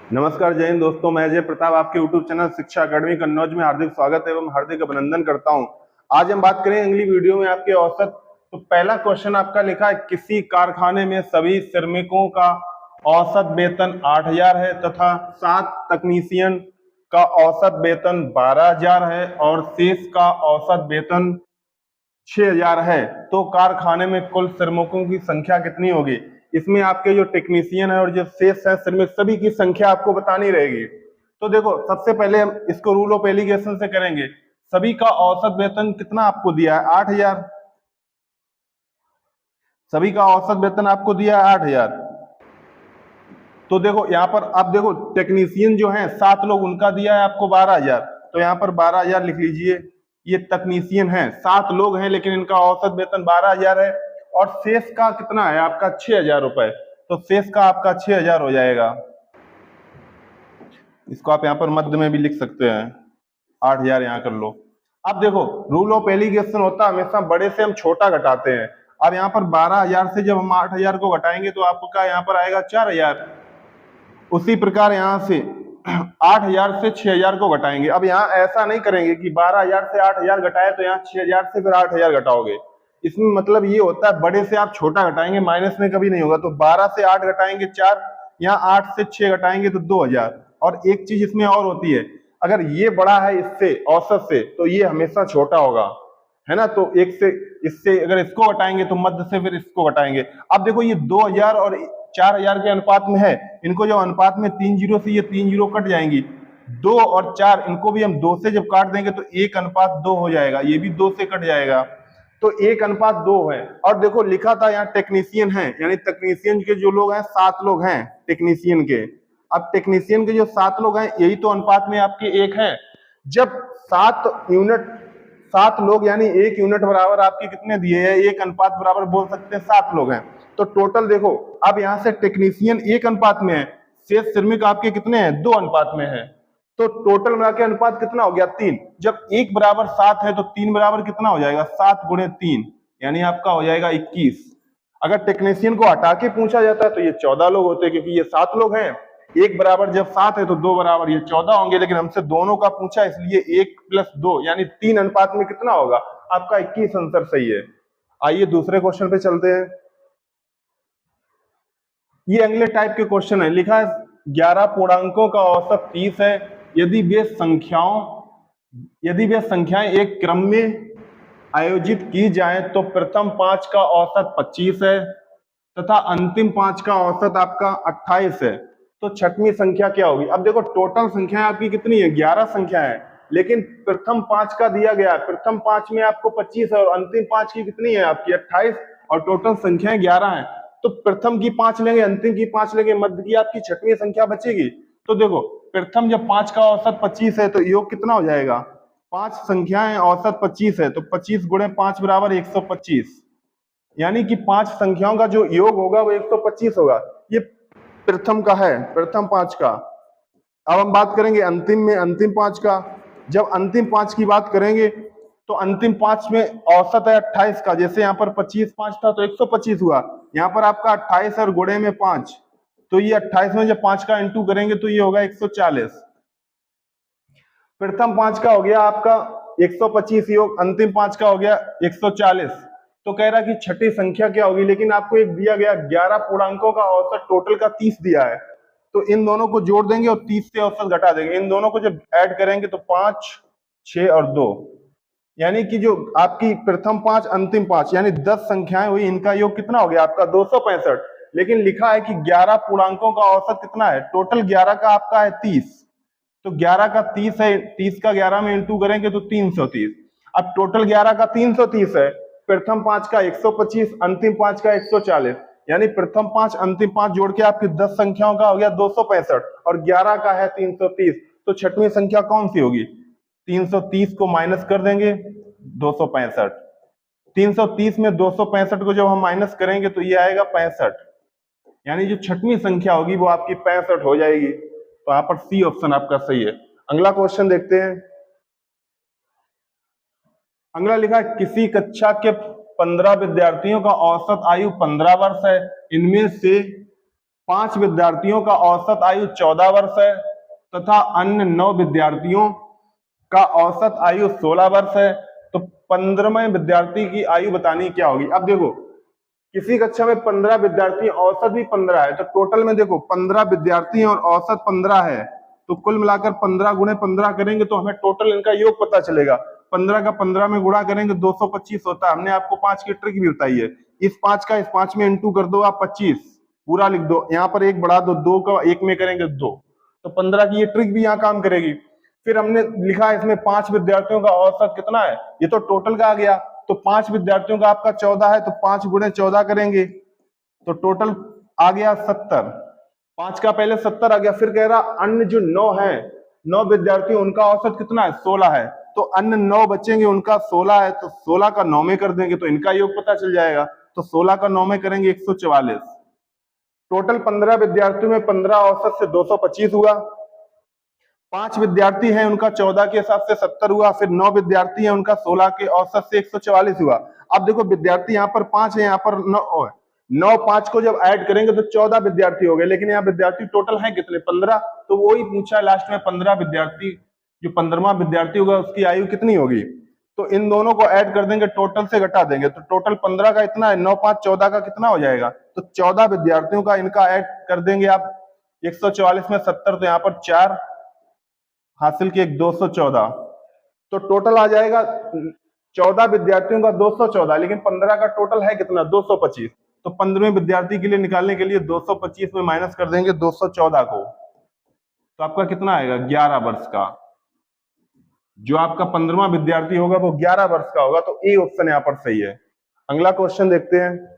नमस्कार जय हिंद दोस्तों, मैं अजय प्रताप आपके यूट्यूब चैनल शिक्षा अकेडमी कन्नौज में हार्दिक स्वागत एवं हार्दिक अभिनंदन करता हूं। आज हम बात करें अगली वीडियो में आपके औसत। तो पहला क्वेश्चन आपका लिखा है, किसी कारखाने में सभी श्रमिकों का औसत वेतन 8,000 है तथा 7 तकनीशियन का औसत वेतन 12,000 है और शेष का औसत वेतन 6,000 है। तो कारखाने में कुल श्रमिकों की संख्या कितनी होगी? इसमें आपके जो टेक्नीशियन है और जो शेष है श्रमिक, सभी की संख्या आपको बतानी रहेगी। तो देखो, सबसे पहले हम इसको रूल ऑफ एलिगेशन से करेंगे। सभी का औसत वेतन कितना आपको दिया है? 8,000। सभी का औसत वेतन आपको दिया है 8,000। तो देखो यहाँ पर आप देखो, टेक्नीशियन जो है 7 लोग, उनका दिया है आपको 12,000। तो यहाँ पर 12,000 लिख लीजिए। ये तकनीशियन है, 7 लोग हैं लेकिन इनका औसत वेतन 12,000 है। और शेष का कितना है आपका? 6,000 रुपए। तो शेष का आपका 6,000 हो जाएगा। इसको आप यहाँ पर मध्य में भी लिख सकते हैं, 8,000 यहाँ कर लो। अब देखो, रूल ऑफ एलिगेशन होता है हमेशा बड़े से हम छोटा घटाते हैं। अब यहाँ पर 12,000 से जब हम 8,000 को घटाएंगे तो आपका यहाँ पर आएगा 4,000। उसी प्रकार यहाँ से 8,000 से 6,000 को घटाएंगे। अब यहाँ ऐसा नहीं करेंगे कि 12,000 से 8,000 घटाए तो यहाँ 6,000 से फिर 8,000 घटाओगे। इसमें मतलब ये होता है बड़े से आप छोटा घटाएंगे, माइनस में कभी नहीं होगा। तो 12 से 8 घटाएंगे 4, यहाँ 8 से 6 घटाएंगे तो 2,000। और एक चीज इसमें और होती है, अगर ये बड़ा है इससे औसत से तो ये हमेशा छोटा होगा, है ना। तो एक से इससे अगर इसको घटाएंगे तो मध्य से फिर इसको घटाएंगे। अब देखो, ये 2,000 और 4,000 के अनुपात में है। इनको जब अनुपात में 3 जीरो से ये 3 जीरो कट जाएंगी, 2 और 4 इनको भी हम 2 से जब काट देंगे तो 1:2 हो जाएगा। ये भी 2 से कट जाएगा, तो 1:2 है। और देखो लिखा था यहाँ टेक्नीशियन है, यानी तकनीशियन के जो लोग हैं 7 लोग हैं टेक्नीशियन के। अब टेक्नीशियन के जो 7 लोग हैं, यही तो अनुपात में आपके 1 है। जब 7 लोग यानी 1 यूनिट बराबर आपके कितने दिए हैं? 1 अनुपात बराबर बोल सकते हैं 7 लोग हैं। तो टोटल देखो, अब यहां से टेक्नीशियन 1 अनुपात में है, शेष श्रमिक आपके कितने हैं? 2 अनुपात में है। तो टोटल मिला के अनुपात कितना हो गया? 3। जब 1 बराबर 7 है तो 3 बराबर कितना हो जाएगा? 7 गुणे 3, यानी आपका हो जाएगा 21। अगर टेक्नीशियन को हटा के पूछा जाता है तो ये 14 लोग होते, क्योंकि ये 7 लोग हैं। 1 बराबर जब 7 है तो 2 बराबर ये 14 होंगे, लेकिन हमसे दोनों का पूछा इसलिए 1 + 2 यानी 3 अनुपात में कितना होगा? आपका 21 आंसर सही है। आइए दूसरे क्वेश्चन पे चलते हैं। ये अगले टाइप के क्वेश्चन है। लिखा है 11 पूर्णांकों का औसत 30 है। यदि वे संख्याएं एक क्रम में आयोजित की जाए तो प्रथम 5 का औसत 25 है तथा अंतिम 5 का औसत आपका 28 है। तो छठवीं संख्या क्या होगी? अब देखो, टोटल संख्या आपकी कितनी है? 11 संख्या है, लेकिन प्रथम 5 का दिया गया है। प्रथम 5 में आपको 25 है और अंतिम 5 की कितनी है आपकी? 28। और टोटल संख्याएं 11 है। तो प्रथम की 5 लेंगे, अंतिम की 5 लेंगे, मध्य की आपकी छठवीं संख्या बचेगी। तो देखो, प्रथम जब 5 का औसत 25 है तो योग कितना हो जाएगा? 5 संख्याएं औसत 25 है तो 25 गुणे 5 बराबर 125, यानी कि 5 संख्याओं का जो योग होगा वो 125 होगा। ये प्रथम का है, प्रथम 5 का। अब हम बात करेंगे अंतिम में, अंतिम 5 का। जब अंतिम 5 की बात करेंगे तो अंतिम 5 में औसत है 28 का। जैसे यहाँ पर 25 5 था तो 125 हुआ, यहाँ पर आपका 28 और गुणे में 5, तो ये 28 में जब 5 का इंटू करेंगे तो ये होगा 140। प्रथम 5 का हो गया आपका 125 योग, अंतिम 5 का हो गया 140। तो कह रहा कि छठी संख्या क्या होगी, लेकिन आपको एक दिया गया 11 पूर्णांकों का औसत टोटल का 30 दिया है। तो इन दोनों को जोड़ देंगे और 30 से औसत घटा देंगे। इन दोनों को जब ऐड करेंगे तो 5 6 और 2, यानी कि जो आपकी प्रथम 5 अंतिम 5 यानी 10 संख्याएं हुई, इनका योग कितना हो गया आपका? 265। लेकिन लिखा है कि 11 पूर्णांकों का औसत कितना है? टोटल 11 का आपका है 30। तो 11 का 30 है, 30 का 11 में इंटू करेंगे तो 330। अब टोटल 11 का 330 है, प्रथम 5 का 125, अंतिम 5 का 140, यानी प्रथम 5 अंतिम 5 जोड़ के आपकी 10 संख्याओं का हो गया 265 और 11 का है 330। तो छठवीं संख्या कौन सी होगी? 330 को माइनस कर देंगे, 265। 330 में 265 को जब हम माइनस करेंगे तो ये आएगा 65, यानी जो छठवीं संख्या होगी वो आपकी 65 हो जाएगी। तो यहाँ पर सी ऑप्शन आपका सही है। अगला क्वेश्चन देखते हैं। अगला लिखा है किसी कक्षा के 15 विद्यार्थियों का औसत आयु 15 वर्ष है। इनमें से 5 विद्यार्थियों का औसत आयु 14 वर्ष है तथा अन्य 9 विद्यार्थियों का औसत आयु 16 वर्ष है, तो 15वें विद्यार्थी की आयु बतानी क्या होगी। अब देखो किसी कक्षा में 15 विद्यार्थी, औसत भी 15 है, तो टोटल में देखो 15 विद्यार्थी और औसत 15 है, तो कुल मिलाकर 15 गुणे 15 करेंगे तो हमें टोटल इनका योग पता चलेगा। 15 का 15 में गुणा करेंगे 225 होता है। हमने आपको 5 की ट्रिक भी बताई है। इस 5 का इस 5 में इंटू कर दो आप 25, पूरा लिख दो, यहाँ पर 1 बढ़ा दो, 2 का 1 में करेंगे 2, तो 15 की ये ट्रिक भी यहाँ काम करेगी। फिर हमने लिखा इसमें 5 विद्यार्थियों का औसत कितना है, ये तो टोटल का आ गया, तो 5 विद्यार्थियों का आपका 14 है, तो 5 गुणे 14 करेंगे तो टोटल आ गया 70। 5 का पहले 70 आ गया। फिर कह रहा अन्य जो 9 है, 9 विद्यार्थी, उनका औसत कितना है, 16 है, तो अन्य 9 बचेंगे, उनका 16 है, तो 16 का 9 में कर देंगे तो इनका योग पता चल जाएगा। तो 16 का 9 में करेंगे 144। टोटल 15 विद्यार्थियों में 15 औसत से 225 हुआ। 5 विद्यार्थी हैं, उनका 14 के हिसाब से 70 हुआ। फिर 9 विद्यार्थी हैं, उनका 16 के औसत से 144 हुआ। अब देखो विद्यार्थी यहाँ पर 5 है, यहाँ पर 9 है, 9 5 को जब ऐड करेंगे तो 14 विद्यार्थी हो गए, लेकिन यहाँ विद्यार्थी टोटल है कितने, 15, तो वही पूछा लास्ट में 15 विद्यार्थी, जो 15वां विद्यार्थी होगा उसकी आयु कितनी होगी, तो इन दोनों को ऐड कर देंगे, टोटल से घटा देंगे, तो टोटल 15 का इतना है, 9 5 14 का कितना हो जाएगा, तो 14 विद्यार्थियों का इनका ऐड कर देंगे आप। 144 में 70, तो यहाँ पर 4 हासिल किए, 214, तो टोटल आ जाएगा 14 विद्यार्थियों का 214, लेकिन 15 का टोटल है कितना, 225, तो 15वें विद्यार्थी के लिए निकालने के लिए 225 में माइनस कर देंगे 214 को, तो आपका कितना आएगा, 11 वर्ष का। जो आपका 15वां विद्यार्थी होगा वो 11 वर्ष का होगा, तो ए ऑप्शन यहाँ पर सही है। अगला क्वेश्चन देखते हैं।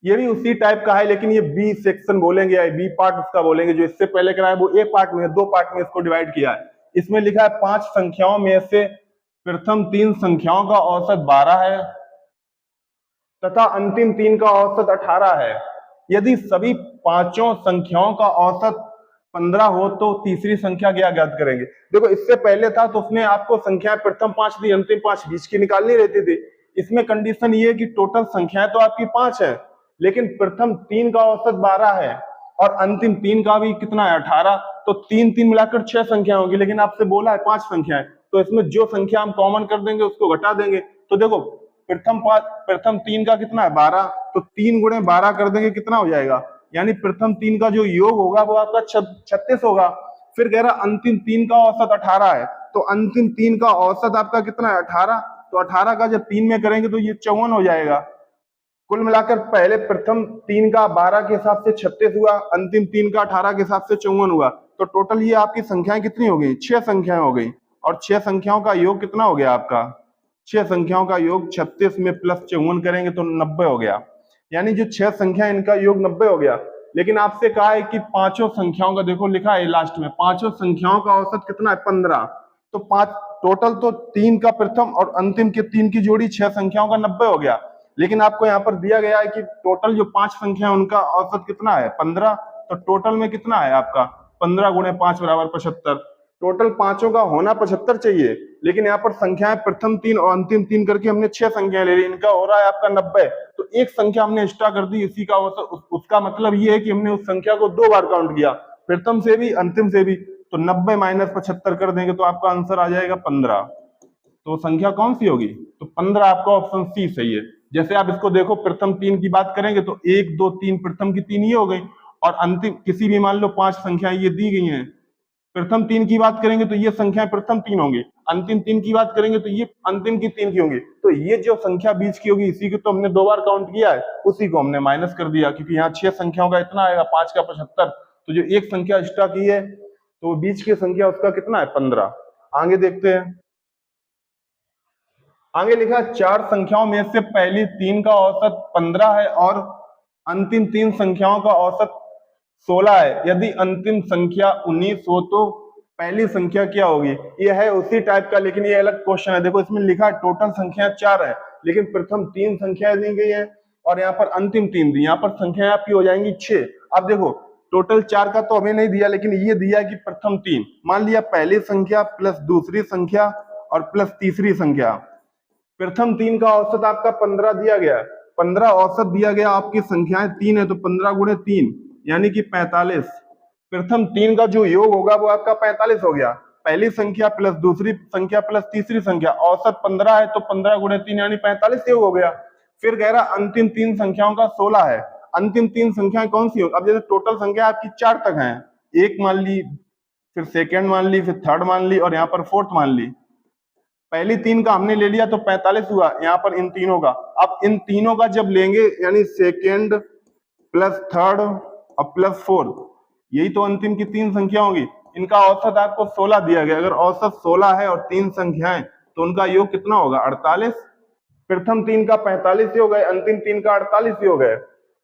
ये भी उसी टाइप का है, लेकिन ये बी सेक्शन बोलेंगे या बी पार्ट उसका बोलेंगे। जो इससे पहले कराया वो ए पार्ट में है, 2 पार्ट में इसको डिवाइड किया है। इसमें लिखा है 5 संख्याओं में से प्रथम 3 संख्याओं का औसत 12 है तथा अंतिम 3 का औसत 18 है। यदि सभी पांचों संख्याओं का औसत 15 हो तो तीसरी संख्या क्या ज्ञात करेंगे। देखो इससे पहले था तो उसने आपको संख्या प्रथम 5 दी, अंतिम 5 बीच की निकालनी रहती थी। इसमें कंडीशन ये है कि टोटल संख्याएं तो आपकी 5 है, लेकिन प्रथम 3 का औसत 12 है और अंतिम 3 का भी कितना है, 18, तो 3 3 मिलाकर 6 संख्या होगी, लेकिन आपसे बोला है 5 संख्याएं, तो इसमें जो संख्या हम कॉमन कर देंगे उसको घटा देंगे। तो देखो प्रथम 3 का कितना है, 12, तो 3 गुणे 12 कर देंगे, कितना हो जाएगा, यानी प्रथम 3 का जो योग होगा वो आपका 36 होगा। फिर कह रहा अंतिम 3 का औसत 18 है, तो अंतिम 3 का औसत आपका कितना है, 18, तो 18 का जब 3 में करेंगे तो ये 54 हो जाएगा। कुल मिलाकर पहले प्रथम 3 का 12 के हिसाब से 36 हुआ, अंतिम 3 का 18 के हिसाब से 54 हुआ, तो टोटल ये आपकी संख्याएं कितनी हो गई, 6 संख्याएं हो गई। और 6 संख्याओं का योग कितना हो गया आपका, 6 संख्याओं का योग 36 में प्लस 54 करेंगे तो 90 हो गया, यानी जो 6 संख्या इनका योग 90 हो गया। लेकिन आपसे कहा है कि पांचों संख्याओं का, देखो लिखा है लास्ट में, पांचों संख्याओं का औसत कितना है, 15, तो 5 टोटल तो 3 का प्रथम और अंतिम के 3 की जोड़ी 6 संख्याओं का 90 हो गया। लेकिन आपको यहाँ पर दिया गया है कि टोटल जो 5 संख्या है उनका औसत कितना है, 15, तो टोटल में कितना है आपका, 15 गुणे 5 बराबर 75। टोटल पांचों का होना 75 चाहिए, लेकिन यहाँ पर संख्याएं प्रथम 3 और अंतिम 3 करके हमने 6 संख्याएं ले ली, इनका हो रहा है आपका 90, तो एक संख्या हमने एक्स्ट्रा कर दी, इसी का उसका मतलब ये है कि हमने उस संख्या को 2 बार काउंट किया, प्रथम से भी अंतिम से भी, तो 90 माइनस 75 कर देंगे तो आपका आंसर आ जाएगा 15। तो संख्या कौन सी होगी, तो 15 आपका ऑप्शन सी सही है। जैसे आप इसको देखो, प्रथम 3 की बात करेंगे तो 1 2 3, प्रथम की 3 ये हो गई, और अंतिम किसी भी मान लो 5 संख्या ये दी गई हैं, प्रथम 3 की बात करेंगे तो ये संख्या प्रथम 3 होंगी, अंतिम 3 की बात करेंगे तो ये अंतिम की 3 की होंगी, तो ये जो संख्या बीच की होगी इसी को तो हमने 2 बार काउंट किया है, उसी को हमने माइनस कर दिया, क्योंकि यहाँ 6 संख्याओं का इतना आएगा, 5 का 75, तो जो एक संख्या एक्स्ट्रा की है तो बीच की संख्या उसका कितना है, 15। आगे देखते हैं। आगे लिखा 4 संख्याओं में से पहली 3 का औसत 15 है और अंतिम 3 संख्याओं का औसत 16 है। यदि अंतिम संख्या 19 हो तो पहली संख्या क्या होगी। ये है उसी टाइप का, लेकिन ये अलग क्वेश्चन है। देखो इसमें लिखा टोटल संख्या 4 है, लेकिन प्रथम 3 संख्या दी गई है और यहाँ पर अंतिम 3 दी, यहाँ पर संख्या आपकी हो जाएंगी 6। अब देखो टोटल 4 का तो हमें नहीं दिया, लेकिन ये दिया कि प्रथम 3, मान लिया पहली संख्या प्लस दूसरी संख्या और प्लस तीसरी संख्या। प्रथम 3 का औसत आपका 15 दिया गया है, 15 औसत दिया गया, आपकी संख्याएं 3 है तो 15 गुणे 3 यानी कि 45। प्रथम 3 का जो योग होगा वो आपका 45 हो गया। पहली संख्या प्लस दूसरी संख्या प्लस तीसरी संख्या, औसत 15 है तो 15 गुणे 3 यानी 45 योग हो गया। फिर कह रहा अंतिम 3 संख्याओं का 16 है। अंतिम 3 संख्याएं कौन सी हो? अब जैसे टोटल संख्या आपकी 4 तक है, एक मान ली, फिर सेकेंड मान ली, फिर थर्ड मान ली और यहाँ पर फोर्थ मान ली। पहली 3 का हमने ले लिया तो 45 हुआ, यहाँ पर इन तीनों का। अब इन तीनों का जब लेंगे यानी सेकेंड प्लस थर्ड और प्लस फोर्थ, यही तो अंतिम की 3 संख्या होगी। इनका औसत आपको 16 दिया गया। अगर औसत 16 है और 3 संख्याएं तो उनका योग कितना होगा? 48। प्रथम 3 का 45 योग है, अंतिम 3 का 48 योग है।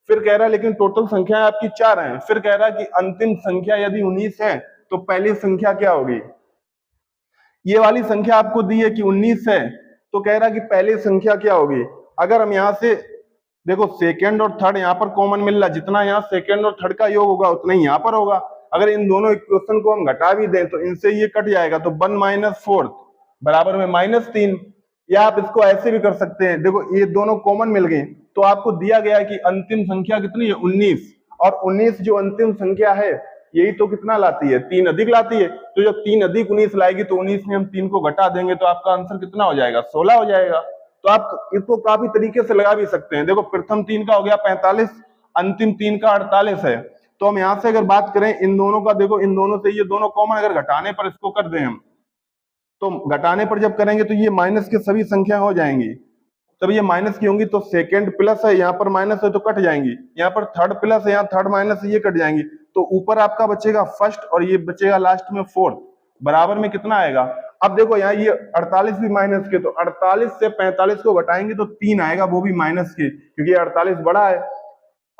फिर कह रहा है लेकिन टोटल संख्या आपकी 4 है। फिर कह रहा है कि अंतिम संख्या यदि 19 है तो पहली संख्या क्या होगी? ये वाली संख्या आपको दी है कि 19 है, तो कह रहा है कि पहली संख्या क्या होगी? अगर हम यहां से देखो सेकेंड और थर्ड यहाँ पर कॉमन मिल रहा है, जितना यहाँ सेकेंड और थर्ड का योग होगा उतना ही यहाँ पर होगा। अगर इन दोनों इक्वेशन को हम घटा भी दें तो इनसे ये कट जाएगा, तो 1 माइनस फोर्थ बराबर में -3। या आप इसको ऐसे भी कर सकते हैं, देखो ये दोनों कॉमन मिल गए तो आपको दिया गया है कि अंतिम संख्या कितनी है? 19। और 19 जो अंतिम संख्या है यही तो कितना लाती है? 3 अधिक लाती है। तो जब 3 अधिक 19 लाएगी तो 19 में हम 3 को घटा देंगे तो आपका आंसर कितना हो जाएगा? 16 हो जाएगा। तो आप इसको काफी तरीके से लगा भी सकते हैं। देखो प्रथम 3 का हो गया 45, अंतिम 3 का 48 है। तो हम यहां से अगर बात करें इन दोनों का, देखो इन दोनों से ये दोनों कॉमन अगर घटाने पर इसको कर दें हम, तो घटाने पर जब करेंगे तो ये माइनस की सभी संख्या हो जाएंगी। तब ये माइनस की होंगी तो सेकेंड प्लस है, यहाँ पर माइनस है तो कट जाएंगी। यहाँ पर थर्ड प्लस है, यहाँ थर्ड माइनस है, ये कट जाएंगी। तो ऊपर आपका बचेगा फर्स्ट और ये बचेगा लास्ट में फोर्थ। बराबर में कितना आएगा? अब देखो यहाँ ये 48 भी माइनस के, तो 48 से 45 को घटाएंगे तो 3 आएगा, वो भी माइनस के, क्योंकि 48 बड़ा है।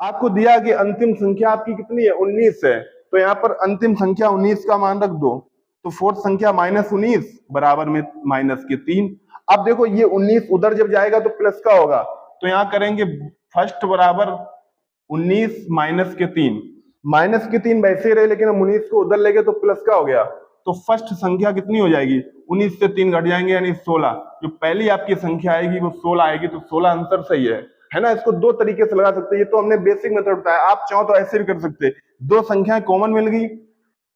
आपको दिया कि अंतिम संख्या आपकी कितनी है? 19 है। तो यहाँ पर अंतिम संख्या 19 का मान रख दो, तो फोर्थ संख्या -19 बराबर में -3। अब देखो ये 19 उधर जब जाएगा तो प्लस का होगा, तो यहाँ करेंगे फर्स्ट बराबर 19 -3। -3 वैसे रहे, लेकिन हम 19 को उधर ले गए तो प्लस का हो गया। तो फर्स्ट संख्या कितनी हो जाएगी? 19 से 3 घट जाएंगे यानी 16। जो पहली आपकी संख्या आएगी वो 16 आएगी, तो 16 आंसर सही है ना। इसको दो तरीके से लगा सकते हैं, ये तो हमने बेसिक मेथड बताया। आप चाहो तो ऐसे भी कर सकते हैं। दो संख्याएं कॉमन मिल गई,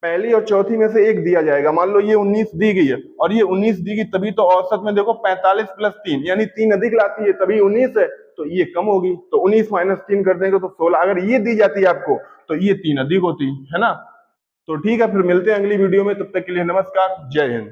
पहली और चौथी में से एक दिया जाएगा। मान लो ये 19 दी गई है और ये 19 दी गई, तभी तो औसत में देखो 45 + 3 यानी 3 अधिक लाती है, तभी 19 है, तो ये कम होगी। तो 19 - 3 कर देंगे तो 16। अगर ये दी जाती है आपको तो ये 3 अधिक होती है ना। तो ठीक है, फिर मिलते हैं अगली वीडियो में। तब तक के लिए नमस्कार, जय हिंद।